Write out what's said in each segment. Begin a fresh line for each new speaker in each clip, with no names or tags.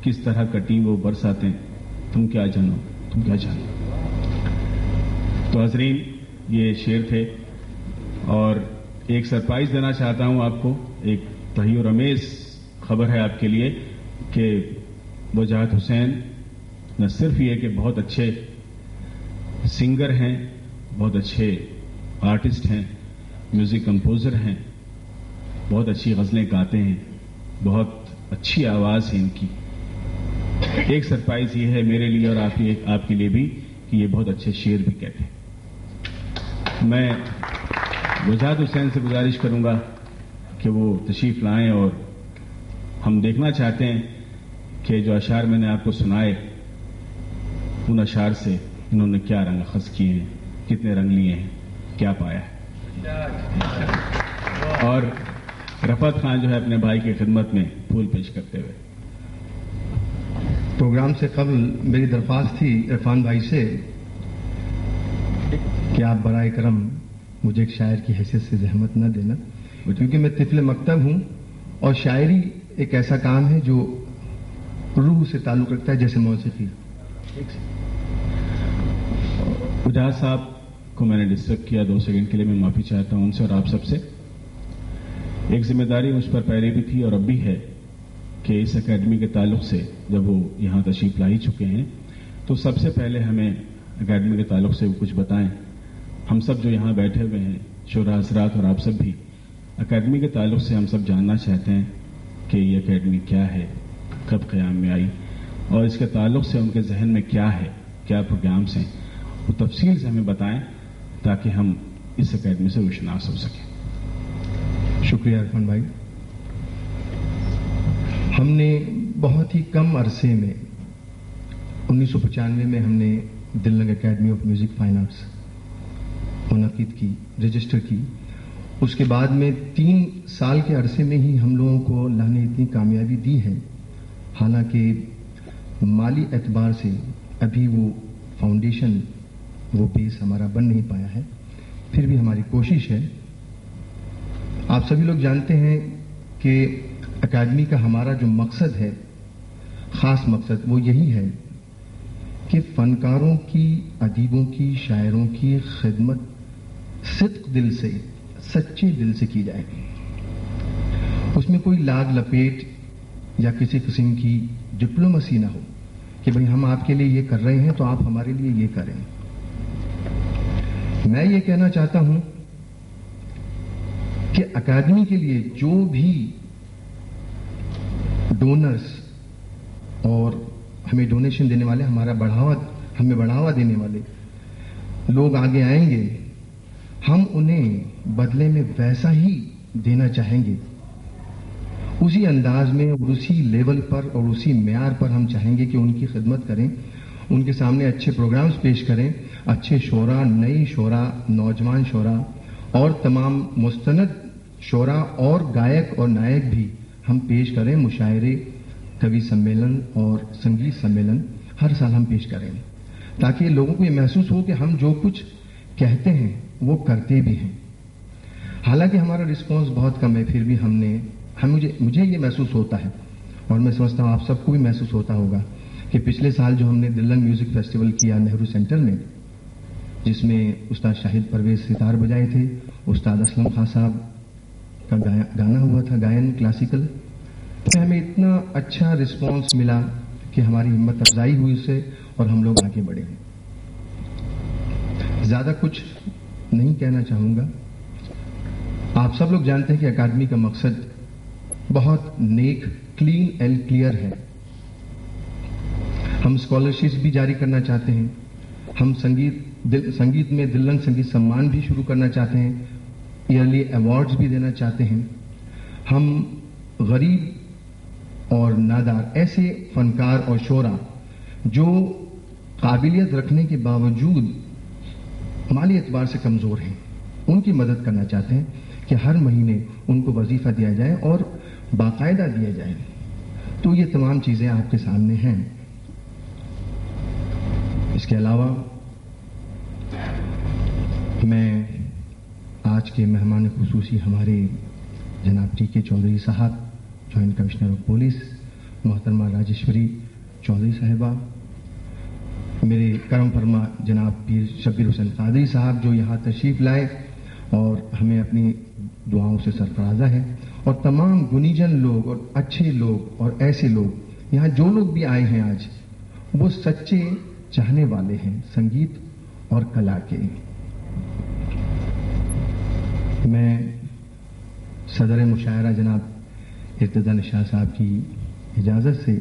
किस तरह कटी वो बरसातें, तुम क्या जानो, तुम क्या जानो। तो हजरीन, ये शेर थे और एक सरप्राइज देना चाहता हूं आपको। एक तहय्युर अमेज खबर है आपके लिए कि वजाहत हुसैन न सिर्फ ये कि बहुत अच्छे सिंगर हैं, बहुत अच्छे आर्टिस्ट हैं, म्यूजिक कंपोजर हैं, बहुत अच्छी गजलें गाते हैं, बहुत अच्छी आवाज है इनकी। एक सरप्राइज ये है मेरे लिए और आपके लिए भी कि ये बहुत अच्छे शेर भी कहते हैं। मैं वजाहत हुसैन से गुजारिश करूंगा कि वो तशरीफ लाएं और हम देखना चाहते हैं कि जो अशार मैंने आपको सुनाए उन अशार से इन्होंने क्या रंग अखज़ किए हैं, कितने रंग लिए हैं, क्या पाया है। और रफत खान जो है अपने भाई की खिदमत में फूल पेश करते हुए।
प्रोग्राम से कबल मेरी दरख्वास्त थी इरफान भाई से कि आप बराए करम मुझे एक शायर की हैसियत से जहमत न देना, क्योंकि मैं तिफल मकतब हूं और शायरी एक ऐसा काम है जो रूह से ताल्लुक रखता है, जैसे मौसीकी।
वजाहत साहब को मैंने डिस्टर्ब किया 2 सेकंड के लिए, मैं माफी चाहता हूं उनसे और आप सबसे। एक जिम्मेदारी मुझ पर पहले भी थी और अब भी है कि इस एकेडमी के ताल्लुक से जब वो यहां तशरीफ ला ही चुके हैं तो सबसे पहले हमें एकेडमी के ताल्लुक से वो कुछ बताएं। हम सब जो यहां बैठे हुए हैं, शोरा हजरात और आप सब भी, एकेडमी के ताल्लुक से हम सब जानना चाहते हैं कि ये एकेडमी क्या है, कब क़याम में आई और इसके ताल्लुक से उनके जहन में क्या है, क्या प्रोग्राम्स हैं, वो तफसील से हमें बताएं ताकि हम इस एकेडमी से रुशनास हो सकें।
शुक्रिया इरफान भाई। हमने बहुत ही कम अरसे में 1995 में हमने दिल्लंग academy of music fine arts मुनक़िद की, रजिस्टर की। उसके बाद में 3 साल के अरसे में ही हम लोगों को अल्लाह ने इतनी कामयाबी दी है। हालांकि माली एतबार से अभी वो फाउंडेशन, वो बेस हमारा बन नहीं पाया है, फिर भी हमारी कोशिश है। आप सभी लोग जानते हैं कि अकादमी का हमारा जो मकसद है, खास मकसद, वो यही है कि फनकारों की, अदीबों की, शायरों की खिदमत सिद्क दिल से, सच्चे दिल से की जाए। उसमें कोई लाग लपेट या किसी किस्म की डिप्लोमेसी ना हो कि भाई हम आपके लिए ये कर रहे हैं तो आप हमारे लिए ये करें। मैं ये कहना चाहता हूं कि अकादमी के लिए जो भी डोनर्स और हमें डोनेशन देने वाले, हमें बढ़ावा देने वाले लोग आगे आएंगे, हम उन्हें बदले में वैसा ही देना चाहेंगे, उसी अंदाज में और उसी लेवल पर और उसी मेयार पर हम चाहेंगे कि उनकी खिदमत करें, उनके सामने अच्छे प्रोग्राम्स पेश करें, अच्छे शोरा, नई शोरा, नौजवान शोरा और तमाम मुस्तनद शोरा और गायक और नायक भी हम पेश करें। मुशायरे, कवि सम्मेलन और संगीत सम्मेलन हर साल हम पेश करें, ताकि लोगों को ये महसूस हो कि हम जो कुछ कहते हैं वो करते भी हैं। हालांकि हमारा रिस्पांस बहुत कम है, फिर भी मुझे ये महसूस होता है और मैं समझता हूं आप सबको भी महसूस होता होगा कि पिछले साल जो हमने दिल्लंग म्यूजिक फेस्टिवल किया नेहरू सेंटर में, जिसमें उस्ताद शाहिद परवेज सितार बजाए थे, उस्ताद असलम खां साहब का गाना हुआ था, गायन क्लासिकल, तो हमें इतना अच्छा रिस्पांस मिला कि हमारी हिम्मत अफजाई हुई उससे और हम लोग आगे बढ़े। ज्यादा कुछ नहीं कहना चाहूंगा। आप सब लोग जानते हैं कि अकादमी का मकसद बहुत नेक, क्लीन एंड क्लियर है। हम स्कॉलरशिप्स भी जारी करना चाहते हैं, हम संगीत में दिल्लंग संगीत सम्मान भी शुरू करना चाहते हैं, ईयरली अवार्ड्स भी देना चाहते हैं। हम गरीब और नादार ऐसे फनकार और शोरा जो काबिलियत रखने के बावजूद माली एतबार से कमजोर हैं, उनकी मदद करना चाहते हैं कि हर महीने उनको वजीफा दिया जाए और बाकायदा दिया जाए। तो ये तमाम चीजें आपके सामने हैं। इसके अलावा मैं आज के मेहमान खुसूसी हमारे जनाब टी के चौधरी साहब, जॉइंट कमिश्नर ऑफ पुलिस, محترمہ راجیشوری چودھری صاحبہ، میرے کرم فرما جناب پیر شبیر حسین قادری صاحب جو یہاں تشریف لائے اور ہمیں اپنی دعاؤں سے سرفرازہ ہے، اور تمام گنیجن لوگ اور اچھے لوگ اور ایسے لوگ یہاں جو لوگ بھی آئے ہیں آج، وہ سچے چاہنے والے ہیں سنگیت اور کلا کے۔ میں صدر مشاعرہ جناب ارتضیٰ نشاط صاحب کی اجازت سے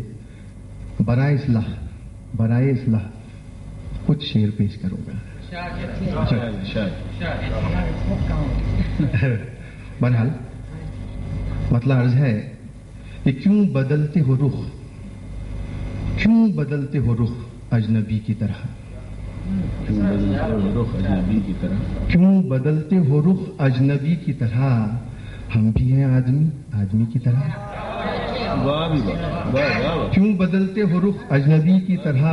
برائے اصلاح کچھ شعر پیش کروں گا۔ بہرحال مطلب عرض ہے کہ کیوں بدلتے ہو رخ اجنبی کی طرح، کیوں بدلتے ہو رخ اجنبی کی طرح، ہم بھی ہیں آدمی کی طرح، کیوں بدلتے ہو رخ اجنبی کی طرح،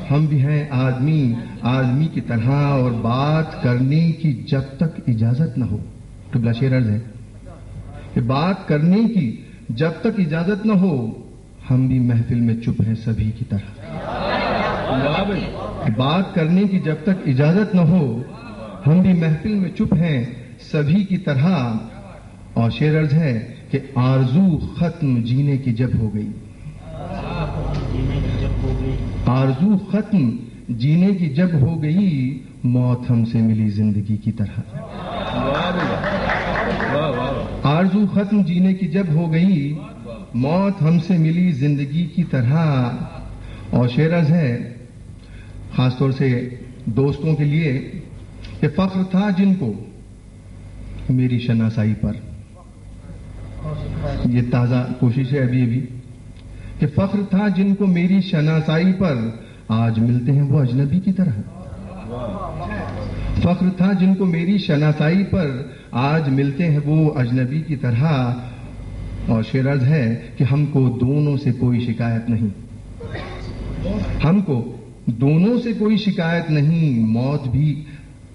ہم بھی ہیں آدمی کی طرح، اور بات کرنے کی جب تک اجازت نہ ہو، قبلہ شعر عرض ہے کہ بات کرنے کی جب تک اجازت نہ ہو، ہم بھی محفل میں چپ ہیں سبھی کی طرح، بات کرنے کی جب تک اجازت نہ ہو، ہم بھی محفل میں چپ ہیں سبھی کی طرح، اور شعر عرض ہے کہ آرزو ختم جینے کی جب ہو گئی، آرزو ختم جینے کی جب ہو گئی، موت ہم سے ملی زندگی کی طرح، آرزو ختم جینے کی جب ہو گئی، موت ہم سے ملی زندگی کی طرح، اور شعر عرض ہے خاص طور سے دوستوں کے لیے کہ فخر تھا جن کو میری شناسائی پر، یہ تازہ کوشش ہے ابھی کہ فخر تھا جن کو میری شناسائی پر، آج ملتے ہیں وہ اجنبی کی طرح، فخر تھا جن کو میری شناسائی پر، آج ملتے ہیں وہ اجنبی کی طرح، اور شعر عرض ہے کہ ہم کو دونوں سے کوئی شکایت نہیں، ہم کو دونوں سے کوئی شکایت نہیں، موت بھی،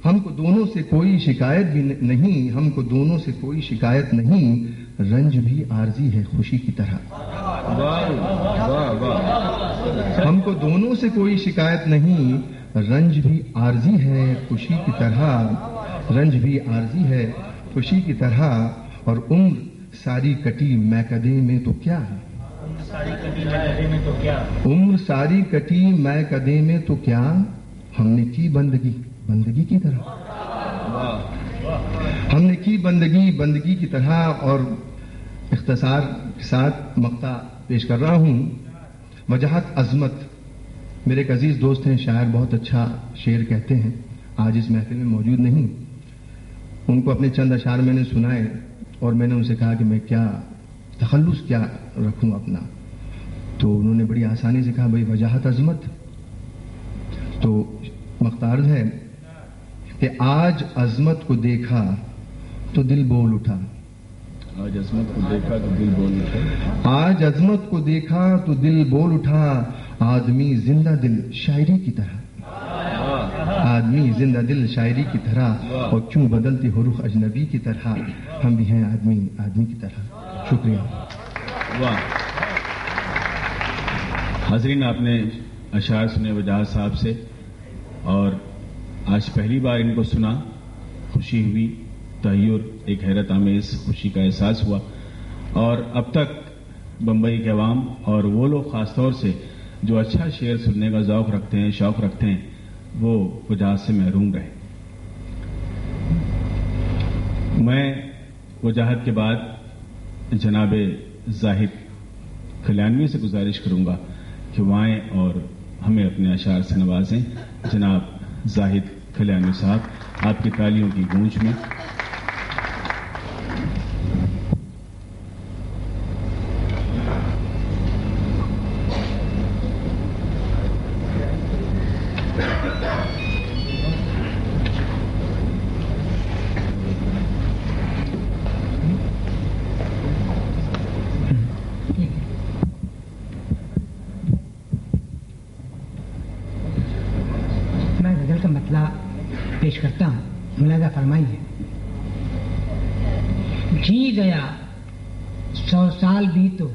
ہم کو دونوں سے کوئی شکایت بھی نہیں، ہم کو دونوں سے کوئی شکایت نہیں، رنج بھی عارضی ہے خوشی کی طرح، ہم کو دونوں سے کوئی شکایت نہیں، رنج بھی عارضی ہے خوشی کی طرح، رنج بھی عارضی ہے خوشی کی طرح، اور عمر ساری کٹی میکدے میں تو کیا ہے، عمر ساری کٹی میکدے میں تو کیا، ہم نے کی بندگی کی طرح، ہم نے کی بندگی کی طرح، اور اختصار کے ساتھ مقطع پیش کر رہا ہوں۔ وجاہت عظمت، میرے ایک عزیز دوست ہیں شاعر، بہت اچھا شعر کہتے ہیں، آج اس محفل میں موجود نہیں، ان کو اپنے چند اشعار میں نے سنائے اور میں نے ان سے کہا کہ میں کیا تخلص کیا رکھوں اپنا، تو انہوں نے بڑی آسانی سے کہا بھائی وجاہت عظمت، تو مختار ہے کہ آج عظمت کو دیکھا تو دل بول اٹھا،
آج عظمت کو دیکھا تو دل بول اٹھا،
آج عظمت کو دیکھا تو دل بول اٹھا، آدمی زندہ دل شاعری کی طرح، آدمی زندہ دل شاعری کی طرح، اور کیوں بدلتے ہو رخ اجنبی کی طرح، ہم بھی ہیں آدمی کی طرح۔ شکریہ۔
واہ حاضرین، آپ نے اشعار سنے وجاہت صاحب سے، اور آج پہلی بار ان کو سنا، خوشی ہوئی، تحیر، ایک حیرت آمیز خوشی کا احساس ہوا، اور اب تک بمبئی کے عوام اور وہ لوگ خاص طور سے جو اچھا شعر سننے کا ذوق رکھتے ہیں، شوق رکھتے ہیں، وہ وجاہت سے محروم رہے۔ میں وجاہت کے بعد جناب زاہد کلیانوی سے گزارش کروں گا کہ وہ آئیں اور ہمیں اپنے اشعار سے نوازیں۔ جناب زاہد کلیانوی صاحب، آپ کی تالیوں کی گونج میں۔
پیش کرتا ہوں، ملاحظہ فرمائیے۔ جی گیا 100 سال بھی تو